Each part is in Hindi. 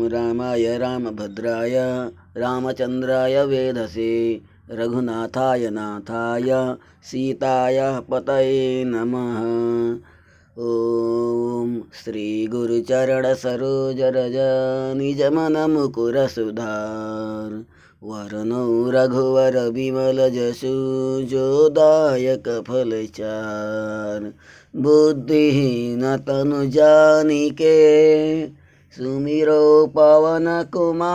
रामाय रामभद्राय रामचन्द्राय वेधसे रघुनाथाय नाथाय सीताय पतये नमः। ओम श्री गुरुचरण सरोज रज निज मन मुकुर सुधार वरनौ रघुवर विमल जसु जो दायक फल चार। बुद्धिहीन तनु जानिके सुमिरो पवन कुमार।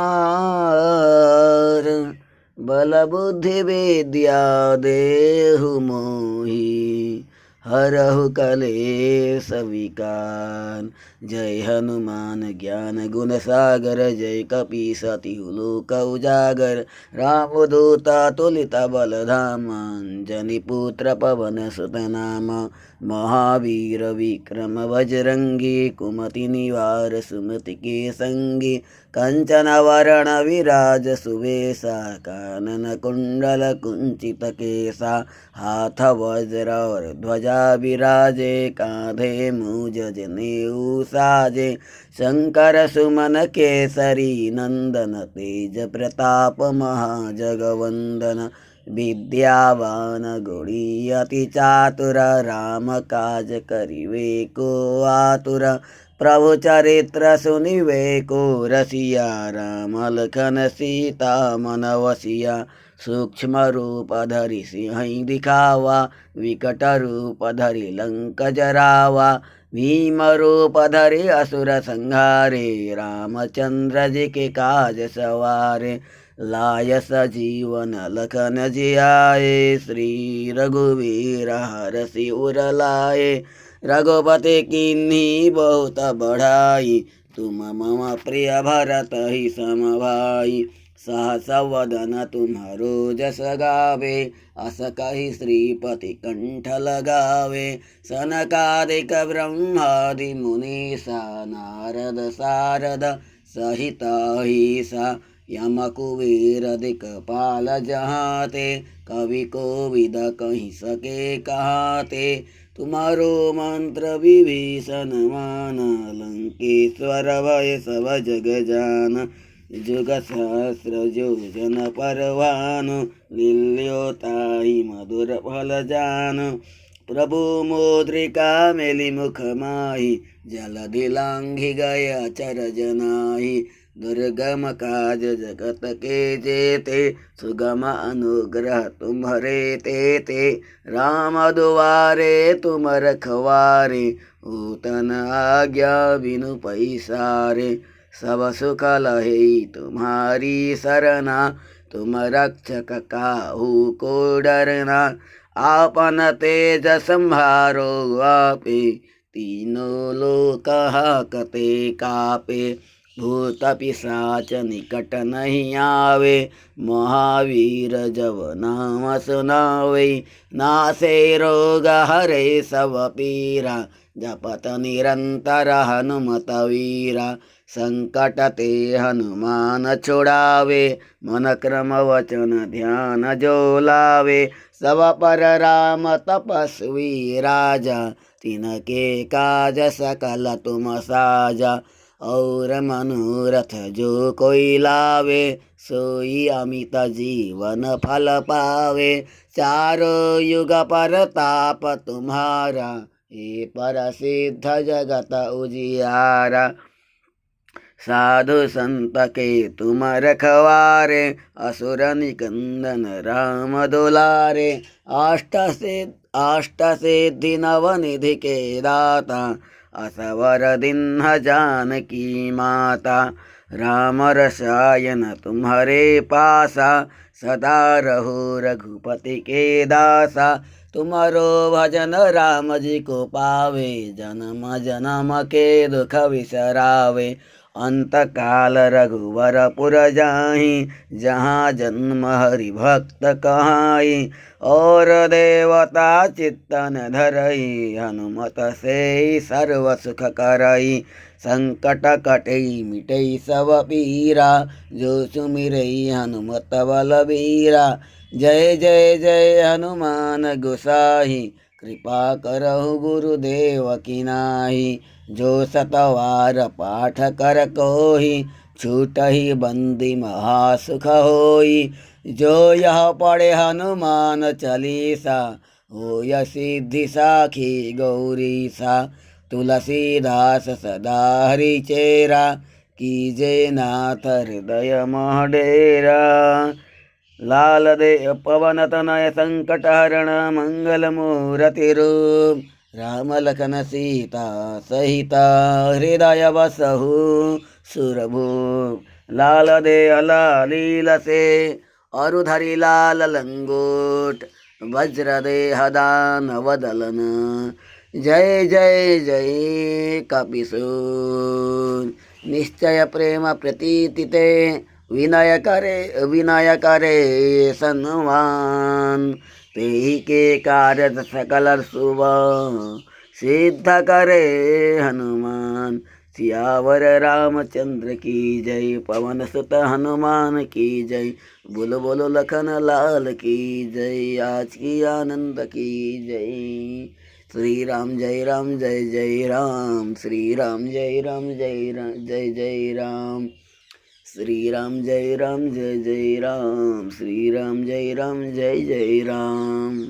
बल बुद्धि विद्या देहु मोहि हरहु कलेश विकार। जय हनुमान ज्ञान गुण सागर जय कपीस तिहु लोक उजागर। राम दूत तुलित बल धाम अंजनी पुत्र पवन सुत नाम। महावीर विक्रम बजरंगी कुमति निवार सुमति के संगी। कंचन वरण विराज सुवेशा कानन कुंडल कुंचित केसा। हाथ वज्र और ध्वजा विराजे कांधे मूज जनेऊ साजे। शंकर सुमन केसरी नंदन तेज प्रताप महाजगवंदन। विद्यावान गुणी अति चातुर राम काज करिवे को आतुर। प्रभु चरित्र सुनिवे को रसिया राम लखन सीता मन वसिया। सूक्ष्म रूप धरि सिंह दिखावा विकट रूप धरि लंक जरावा। भीम रूप धरि असुर संहारे रामचंद्र जी के काज सवारे। लाय सजीवन लखन जियाए श्री रघुवीर हरषि उर लाए। रघुपति कीन्ही बहुत बढ़ाई तुम मम प्रिय भरत ही सम भाई। सहस वदन तुम्हारो जस गावे अस कहि श्रीपति कंठ लगावे। सनकादिक ब्रह्मादि मुनीसा नारद सारद सहित अहिसा। यम कुबेर दिक्पाल जहाते कवि कोविद कहि सके कहाते। तुम्हारो मंत्र विभीषण मान लंकेश्वर भय सब जग जान। जुग सहस्र योजन परवान लील्यो ताहि मधुर फल जान। प्रभु मुद्रिका मेलि मुख माहि जलधि लांघि गय अचरज नाहि। दुर्गम काज जगत के जेते सुगम अनुग्रह तुम्हरे तेते। राम दुआरे तुम रखवारे पूतन आज्ञा बिनु पैसारे। सब सुख लहे तुम्हारी सरना तुम रक्षक काहू को डरना। आपन तेज संहारो आपे तीनों लोक हाकते कापे। भूत पिशाच निकट नहीं आवे महावीर जब नाम सुनावे। नासे रोग हरे सब पीरा जपत निरंतर हनुमत वीरा। संकट ते हनुमान छुड़ावे मन क्रम वचन ध्यान जो लावे। सब पर राम तपस्वी राजा तिनके काज सकल तुम साजा। और मनोरथ जो कोई लावे सोई अमित जीवन फल पावे। चारों युग परताप तुम्हारा हे प्रसिद्ध जगत उजियारा। साधु संत के तुम रखवारे असुर निकंदन राम दुलारे। अष्ट सिद्धि नवनिधि के दाता असवर दीन्ह जानकी माता। राम रसायन तुम्हारे पासा सदा रहो रघुपति के दासा। तुम्हारो भजन राम जी को पावे जन्म जन्म के दुख बिसरावे। अंत काल रघुवर पुर जाहि जहाँ जन्म हरि भक्त कहाई। और देवता चित्तन धरई हनुमत से सर्व सुख करई। संकट कटई मिटई सब पीरा जो सुमिरई हनुमत बलबीरा। जय जय जय हनुमान गोसाई कृपा करहु गुरुदेव की नाहि। जो सतवार पाठ कर कोहि छूटहि बंदी महासुख होई। जो यह पढ़े हनुमान चालीसा, होय सिद्धि साखी गौरी सा। तुलसीदास सदा हरि चेरा, कीजे नाथ हृदय मह डेरा। लाल दे पवन तनय संकट हरण, मंगल मूरति रूप। राम लखन सीता सहित, हृदय बसहु सुरभूप। लाल दे लील से, अरु धरि लाल लंगोट। वज्र देह दानव दलन, जय जय जय कपिसूर। निश्चय प्रेम प्रतीति ते, विनय करे सन्मान। तेहि के कार्य सकल शुभ, सिद्ध करे हनुमान। सियावर रामचंद्र की जय, पवन सुत हनुमान की जय। बोलो बोलो लखन लाल की जय, आज की आनंद की जय। श्री राम जय राम जय जय राम, श्री राम जय राम जय राम जय जय राम। श्री राम जय राम जय जय राम, श्री राम जय राम जय जय राम।